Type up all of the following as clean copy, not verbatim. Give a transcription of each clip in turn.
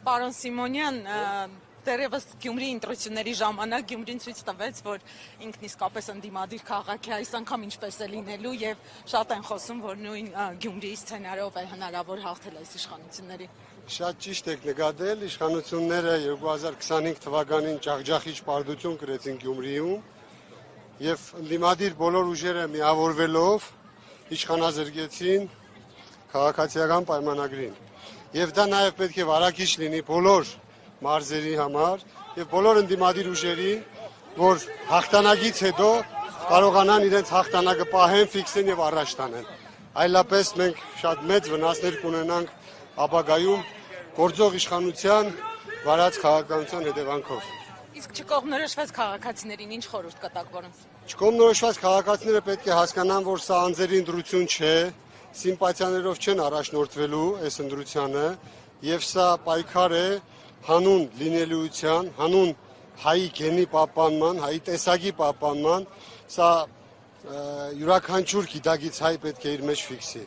Պարոն Սիմոնյան, դեռևս Գյումրի ընտրությունների ժամանակ Գյումրին ցույց տվեց, որ ինքն իսկապես ընդդիմադիր քաղաք է, այս անգամ ինչպես է լինելու եւ շատ են խոսում, որ նույն Գյումրիի սցենարով է հնարավոր հաղթել այս իշխանությունների։ Շատ ճիշտ եք նկատել, իշխանությունները 2025 թվականին ջախջախիչ պարտություն կրեցին Գյումրիում եւ ընդդիմադիր բոլոր ուժերը միավորվելով իշխանազրկեցին քաղաքացիական պայմանագրին։ Եվ դա նաև պետք է վարակիչ լինի բոլոր մարզերի համար եւ բոլոր ընդդիմադիր ուժերին, որ հաղթանակից հետո կարողանան իրենց հաղթանակը պահեն, ֆիքսեն եւ առաջ տանեն։ Այլապես մենք շատ մեծ վնասներ կունենանք ապագայում գործող իշխանության վարած քաղաքականության հետևանքով։ Իսկ չկողմնորոշված քաղաքացիներին ինչ խորհուրդ կտաք որոնց։ Չկողմնորոշված քաղաքացիները պետք է հասկանան, որ սա անձերի ընտրություն չէ, սիմպաթիաներով չեն առաջնորդվելու այս ընտրությանը եւ սա պայքար է հանուն լինելիության, հանուն հայի գենի պահպանման, հայի տեսակի պահպանման, սա յուրաքանչյուր գիտակից հայ պետք է իր մեջ ֆիքսի։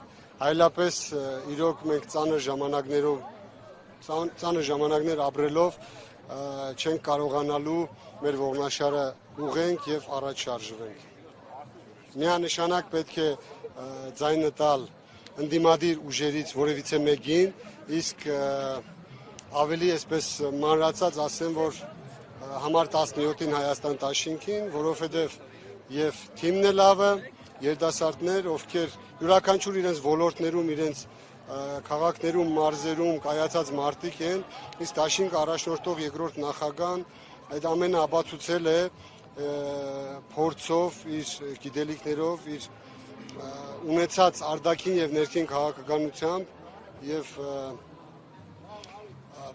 Այլապես իրոք մենք ծանր ժամանակներ ապրելով չենք կարողանալու մեր ողնաշարը ուղենք եւ առաջ շարժվենք։ Միանշանակ պետք է ձայնը տալ ընդդիմադիր ուժերից որևիցե մեկին, իսկ ավելի այսպես մանրացած ասեմ, որ համար 17-ին Հայաստան դաշինքին, որովհետև եւ թիմն է լավը, երիտասարդներ, ովքեր յուրաքանչյուր իրենց ոլորտներում, իրենց քաղաքներում, մարզերում կայացած մարտիկ են, իսկ դաշինքը առաջնորդող երկրորդ նախագահան այդ ամենը ապացուցել է փորձով, իր գիտելիքներով, իր ունեցած արտաքին եւ ներքին քաղաքականությամբ եւ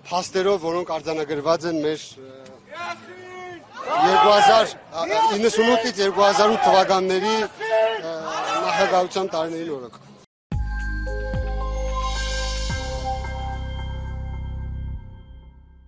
փաստերով, որոնք արձանագրված են մեր 2098-ից 2008 թվականների նախագահության տարիներին օրոք։